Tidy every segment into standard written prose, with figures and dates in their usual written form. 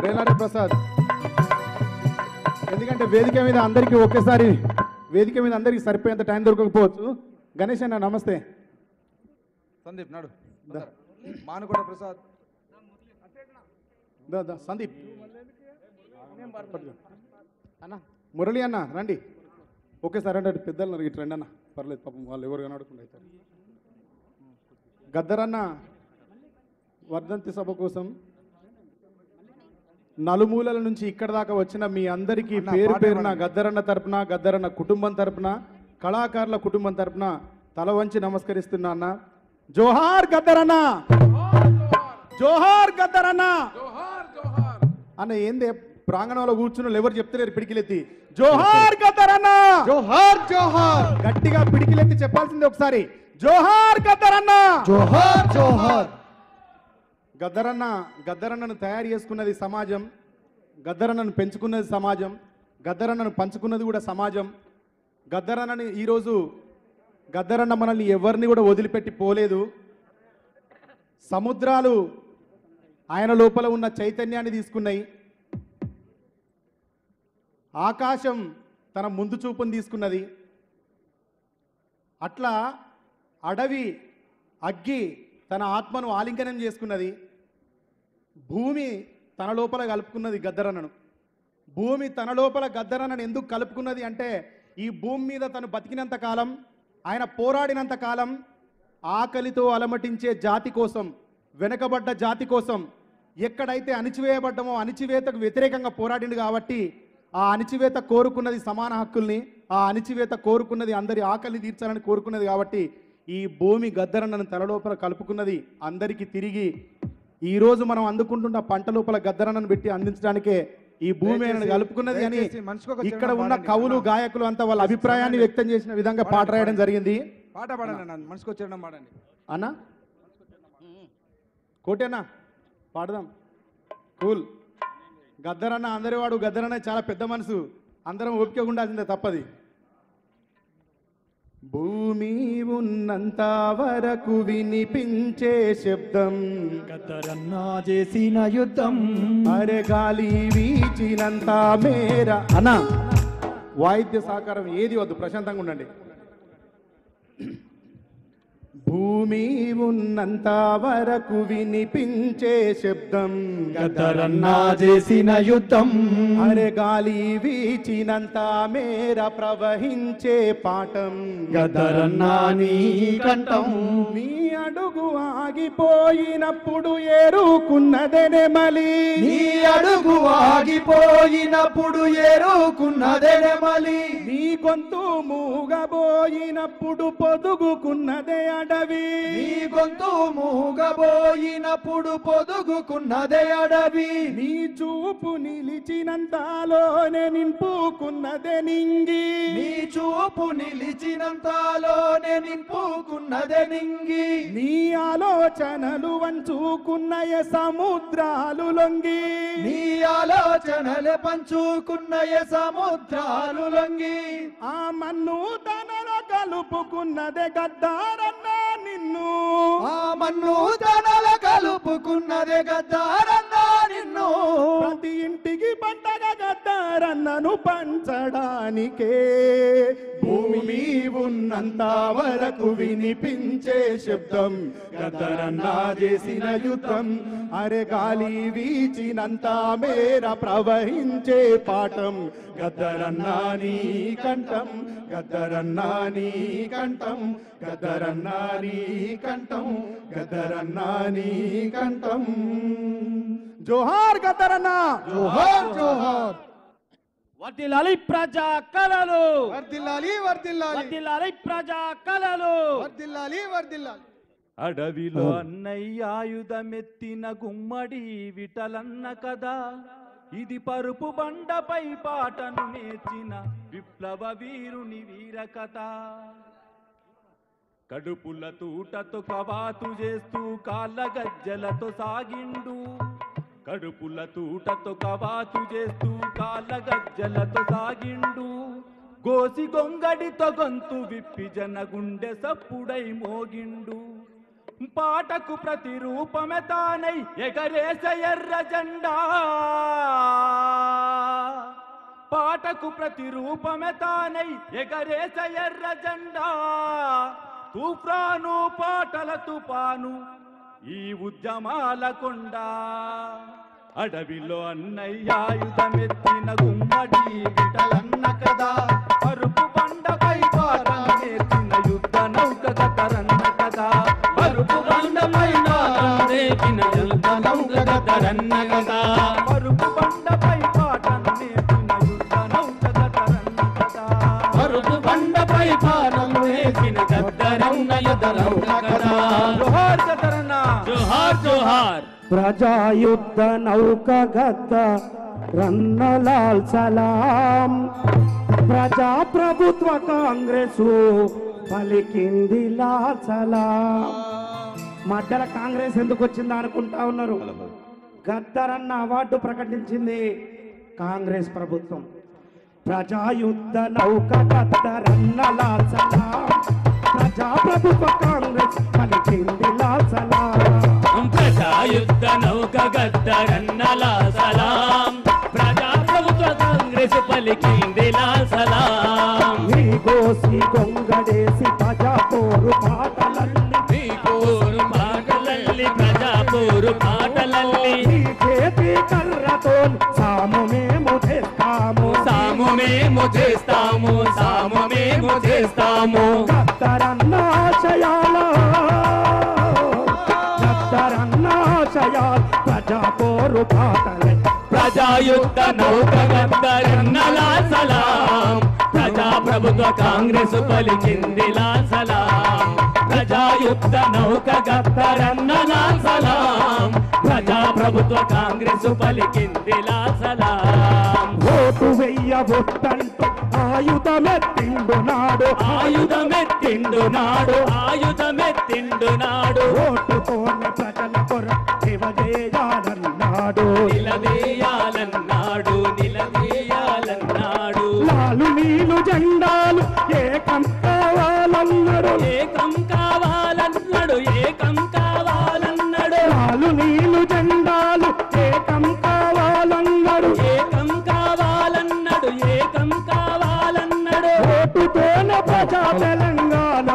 రేలారి ప్రసాద్. ఎందుకంటే వేదిక మీద అందరికీ ఒకేసారి వేదిక మీద అందరికీ సరిపోయేంత టైం దొరకకపోవచ్చు. గణేష్ అన్న నమస్తే. సందీప్ నాడు మానుకోట ప్రసాద్ సందీప్ అన్న మురళి అన్న రండి. ఓకే సార్ అంటే పెద్దలు ఇటు రండి అన్న, పర్లేదు పాపం వాళ్ళు ఎవరు కనడకుండా అవుతారు. గద్దరన్న వర్ధంతి సభ కోసం నలుమూలల నుంచి ఇక్కడ దాకా వచ్చిన మీ అందరికీ పేరు పేరున గద్దరన్న తరపున, గద్దరన్న కుటుంబం తరపున, కళాకారుల కుటుంబం తరపున తల వంచి నమస్కరిస్తున్నా అన్న. జోహార్ గద్దరన్న, జోహార్ గద్దరన్న అన్న. ఏందే ప్రాంగణంలో కూర్చున్న ఎవరు చెప్తలేరు పిడికిలెత్తి జోహార్ గద్దరన్న, జోహార్ జోహార్ గట్టిగా పిడికిలెత్తి చెప్పాల్సింది ఒకసారి జోహార్ గద్దరన్న, జోహార్ జోహార్. గద్దరన్న గద్దరన్నను తయారు చేసుకున్నది సమాజం, గద్దరన్నను పెంచుకున్నది సమాజం, గద్దరన్నను పంచుకున్నది కూడా సమాజం. గద్దరన్నని ఈరోజు గద్దరన్న మనల్ని ఎవరిని కూడా వదిలిపెట్టి పోలేదు. సముద్రాలు ఆయన లోపల ఉన్న చైతన్యాన్ని తీసుకున్నాయి, ఆకాశం తన ముందు చూపును తీసుకున్నది. అట్లా అడవి అగ్గి తన ఆత్మను ఆలింగనం చేసుకున్నది. భూమి తన లోపల కలుపుకున్నది గద్దరన్నను. భూమి తన లోపల గద్దరన్నను ఎందుకు కలుపుకున్నది అంటే, ఈ భూమి మీద తను బతికినంత కాలం, ఆయన పోరాడినంత కాలం ఆకలితో అలమటించే జాతి కోసం, వెనకబడ్డ జాతి కోసం, ఎక్కడైతే అణిచివేయబడ్డమో అణిచివేతకు వ్యతిరేకంగా పోరాడిండు. కాబట్టి ఆ అణిచివేత కోరుకున్నది సమాన హక్కుల్ని, ఆ అణిచివేత కోరుకున్నది అందరి ఆకలిని తీర్చాలని కోరుకున్నది. కాబట్టి ఈ భూమి గద్దరన్నను తన లోపల కలుపుకున్నది. అందరికీ తిరిగి ఈరోజు మనం అందుకుంటున్న పంట లోపల గద్దరన్నను పెట్టి అందించడానికే ఈ భూమి ఆయనను కలుపుకున్నది అని ఇక్కడ ఉన్న కవులు గాయకులు అంతా వాళ్ళ అభిప్రాయాన్ని వ్యక్తం చేసిన విధంగా పాట రాయడం జరిగింది. పాట పాడండి, మనసుకు వచ్చేయడం పాడండి అన్న. కోటేనా పాడదాం. కూల్. గద్దరన్న అందరి వాడు, గద్దరన్న చాలా పెద్ద మనసు, అందరం ఓపిక ఉండాల్సిందే తప్పది. భూమి ఉన్నంత వరకు వినిపించే శబ్దం గద్దరన్న చేసిన యుద్ధం, అరే గాలి వీచినంత మేర అన్న. వాయిద్య సహకారం ఏది వద్దు, ప్రశాంతంగా ఉండండి. భూమి ఉన్నంత వరకు వినిపించే శబ్దం గద్దరన్న చేసిన యుద్ధం, అరే గాలి వీచినంత మేర ప్రవహించే పాఠం గద్దరన్న నీ కంఠం. నీ అడుగు ఆగిపోయినప్పుడు ఏరుకున్నదే నెమలి, నీ అడుగు ఆగిపోయినప్పుడు ఏరుకున్నదే నెమలి, నీ గొంతు మూగబోయినప్పుడు పొదుగుకున్నదే అడవి, నీ గొంతు మూగబోయినప్పుడు పొదుగుకున్నదే అడవి, నీ చూపు నిలిచినంతలోనే నింపుకున్నదే నింగి, నీ చూపు నిలిచినంతలోనే నింపుకున్నదే నింగి, నీ ఆలోచనలు వంచుకున్నయ సముద్రాలు లొంగి, నీ ఆలోచనలు పంచుకున్నయ సముద్రాలు లొంగి, ఆ మన్ను తనలో కలుపుకున్నదే గద్దారన్న నిన్ను, ఆ మన్ను తనల కలుపుకున్నదే గద్దారన్న నిన్ను, ప్రతి ఇంటికి పంటగ గద్దారన్నను పంచడానికే. భూమి ఉన్నంత వరకు వినిపించే శబ్దం గద్దరన్న చేసిన యుద్ధం, అరే గాలి వీచినంత మేర ప్రవహించే పాఠం గద్దరన్న నీ కంఠం, గద్దరన్న నీ కంఠం, గద్దరన్న నీ కంఠం, గద్దరన్న నీ కంఠం. జోహార్ గద్దరన్న, జోహార్ జోహార్. వర్ధిల్లాలి ప్రజా కళలు, వర్ధిల్లాలి వర్ధిల్లాలి వర్ధిల్లాలి ప్రజా కళలు, వర్ధిల్లాలి వర్ధిల్లాలి. అడవిలో అన్నయ్య ఆయుధమెత్తిన గుమ్మడి విటలన్న కదా, ఇది పరుపు బండపై పాటను నేర్చిన విప్లవ వీరుని వీర కథ. కడుపుల తూటతో కవాతు చేస్తూ కాళ్ళ గజ్జలతో సాగిండు, కడుపుల తూటతో కవాతు చేస్తూ కాళ్ళ గజ్జలతో సాగిండు, గోసి గొంగడితో గొంతు విప్పి జన గుండె సప్పుడై మోగిండు, పాటకు ప్రతిరూపమే తానై ఎగరేస ఎర్ర జెండా, పాటకు ప్రతిరూపమే తానై ఎగరేస ఎర్ర జెండా తూఫాను పాటల తుపాను ఈ ఉద్యమాల కొండ అడవిలో అన్నయ్య ఆయుధమెత్తిన గుమ్మడి విటలన్న కదా పరుపు బండపై పాఠం నేర్చిన యుద్ధ నౌక గతరన్న కదా పరుపు బండపై పాఠం నేర్చిన యుద్ధ నౌక గతరన్న కదా పరుపు బండపై పాఠం నేర్చిన యుద్ధ నౌక గతరన్న కదా పరుపు బండపై పాఠం నేర్చిన గతరన్న యుద్ధ నౌక కదా జోహార్ గతరన్న జోహార్ జోహార్ ప్రజాయుద్ధ నౌక గద్ద రన్నలాల్ సలాం ప్రజాప్రభుత్వ కాంగ్రెసు పలికింది లాల్ సలాం. మధ్యలో కాంగ్రెస్ ఎందుకు వచ్చిందా అనుకుంటా ఉన్నారు. గద్దరన్న అవార్డు ప్రకటించింది కాంగ్రెస్ ప్రభుత్వం. ప్రజాయుద్ధ నౌక గద్దరన్న లాల్ సలాం ప్రజాప్రభుత్వ కాంగ్రెస్ పలికింది లాల్ సలాం. ప్రజాయుద్ధ నౌక గద్దరన్న లాల్ సలాం ప్రజాప్రభుత్వ కాంగ్రెస్ పలికింది లాల్ సలాం. నీ గోసి గొంగడేసి ప్రజాపోరు పాటలల్లి నీ పోరు పాటలల్లి ప్రజాపోరు పాటలల్లి నీ చేతి కర్రతో సాము మేము తెస్తాము సాము మేము చేస్తాము సాము మేము చేస్తాము గద్దరన్న ఆశయాల ప్రజాపోరు పాటలే ప్రజాయుద్ధ నౌక గద్దరన్న లాల్ సలాం ప్రజాప్రభుత్వ కాంగ్రెస్ పలికింది లాల్ సలాం. ప్రజాయుద్ధ నౌక గద్దరన్న లాల్ సలాం ప్రజాప్రభుత్వ కాంగ్రెస్ పలికింది లాల్ సలాం. ఓటు వెయ్యబొట్టంటూ ఆయుధమెత్తిండు నాడు ఆయుధమెత్తిండు నాడు ఆయుధమెత్తిండు నాడు ఓటుతోనే ప్రజల కొరకు సేవ చేయాలన్నాడు నిలదీయాలన్నాడు నిలదీయాలన్నాడు లాలు నీలు జెండాలు ఏకం కావాలన్నాడు ఏకం కావాలన్నాడు ఏకం కావాలన్నాడు లాలు నీలు జెండాలు ఏకం కావాలన్నాడు ఏకం కావాలన్నాడు ఏకం కావాలన్నాడు ఓటుతోనే ప్రజా తెలంగాణ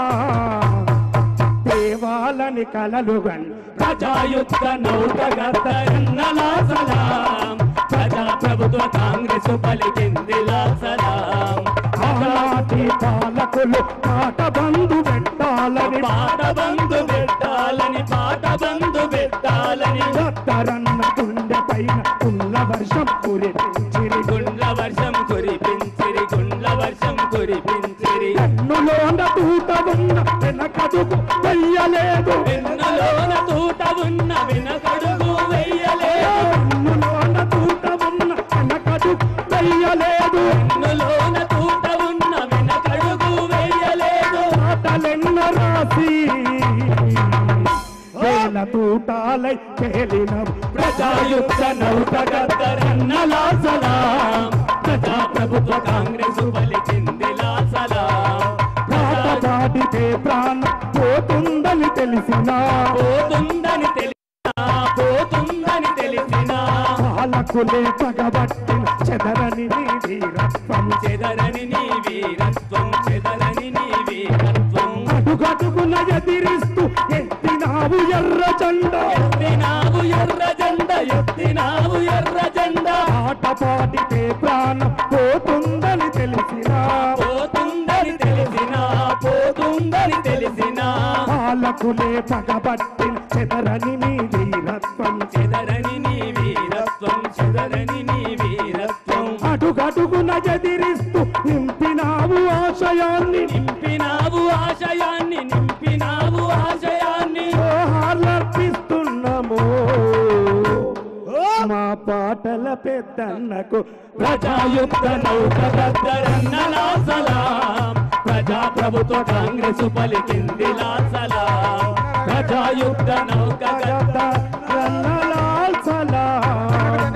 దేవాలని కలలుగన్ ప్రజాయుద్ధ నౌక గద్దరన్న లాల్ సలాం ప్రజాప్రభుత్వ కాంగ్రెస్ పలికింది లాల్ సలాం. ఆనాటి పాలకులు పాట బంధు పెట్టాలని పాట బంధు పెట్టాలని పాట బంధు పెట్టాలని గద్దరన్న గుండె పైన పుల్ల వర్షం కురిపించిరి గుండ్ల వర్షం కురిపించిరి గుండ్ల వర్షం కురిపించిరి కన్నులోన తూట ఉన్న వెనకడుగు వెయ్యలేదు వెన్నులోన తూట ఉన్న వెనకడుగు వెయ్యలేదు కన్నులోన తూట ఉన్న వెనకడుగు వెయ్యలేదు వెన్నులోన తూట ఉన్న వెనకడుగు వెయ్యలేదు పాటలెన్న రాసి వేల తూటాలై తేలిన ప్రజాయుద్ధ నౌక గద్దరన్న లాల్ సలాం ప్రజాప్రభుత్వ కాంగ్రెస్ పలికింది లాల్ సలాం. పాట పాడితే ప్రాణం పోతుందని తెలిసినా పోతుందని తెలిసినా పోతుందని తెలిసినా పాలకులే పగబట్టిన చెదరని నీ వీరత్వం చెదరని నీ వీరత్వం చెదరని నీ వీరత్వం అడుగడుగున ఎదిరిస్తూ ఎత్తినావు ఎర్ర జెండా ఎత్తినావు ఎర్ర జెండ ఎత్తినావు ఎర్ర జెండ పాట పాడితే ప్రాణం పోతుందని తెలిసినా పోతుందని తెలిసినా పోతుందని తెలిసినా పాలకులే పగబట్టిన చెదరని నీ వీరత్వం చెదరని నీ వీరత్వం చెదరని నీ వీరత్వం అడుగడుగున ఎదిరిస్తూ నింపినావు ఆశయాన్ని నింపినావు ఆశయాన్ని నింపినావు ఆశయాన్ని జోహార్లర్పిస్తున్నాము మా పాటల పెద్దన్నకు ప్రజాయుద్ధ నౌక గద్దరన్న లాల్ సలాం ప్రజాప్రభుత్వ కాంగ్రెస్ పలికింది లాల్ సలాం ప్రజాయుద్ధ నౌక రన్నలాల్ సలాం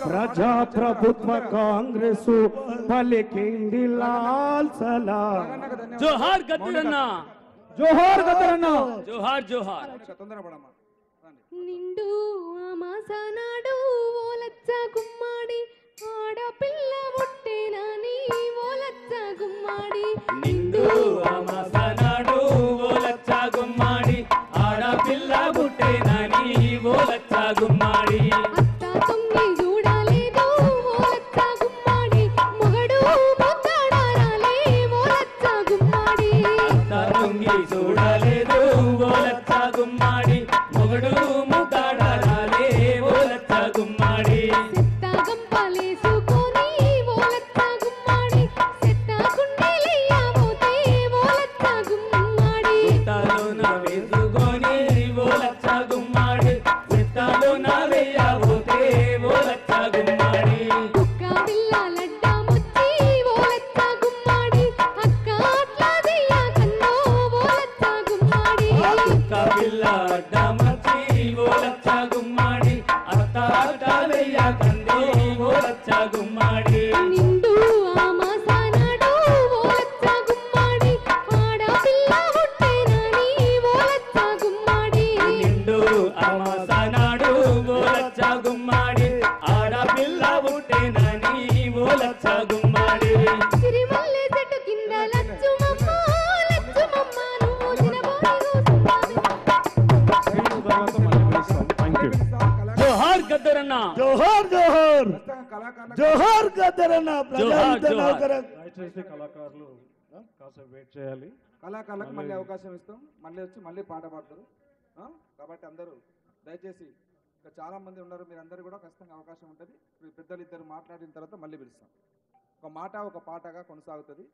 ప్రజాప్రభుత్వ కాంగ్రెసు పలికింది లాల్ సలాం. జోహార్ గద్దరన్న జోహార్ గద్దరన్న జోహార్ జోహార్ తొందరపడమ్మా నిండు ఆమాసనాడు ఓ లచ్చ గుమ్మాడి ఆడపిల్ల పుట్టే ఓలచ్చ గుమ్మడి నిండు ఆమాసానాడు ఓలచ్చ గుమ్మడి ఆడపిల్ల పుట్టేనని ఓలచ్చ గుమ్మడి నిండు అమాసనాడు ఓలచ్చ గుమ్మడి ఆడపిల్ల పుట్టేనని ఓలచ్చ గుమ్మడి సిరిమల్లె చెట్టు కింద లచ్చుమమ్మ నువ్వు తినబోయి జోహార్ గద్దరన్న జోహార్ జోహార్ కళాకారులకు జోహార్ గద్దరన్న జోహార్, జోహార్. దయచేసి కళాకారులు కాసేపు వెయిట్ చేయాలి. కళాకారులకు మళ్ళీ అవకాశం ఇస్తాం, మళ్ళీ వచ్చి మళ్ళీ పాట పాడతారు. కాబట్టి అందరూ దయచేసి ఇంకా చాలా మంది ఉన్నారు, మీరు అందరూ కూడా ఖచ్చితంగా అవకాశం ఉంటుంది. ఇప్పుడు పెద్దలు ఇద్దరు మాట్లాడిన తర్వాత మళ్ళీ పిలుస్తాం. ఒక మాట ఒక పాటగా కొనసాగుతుంది.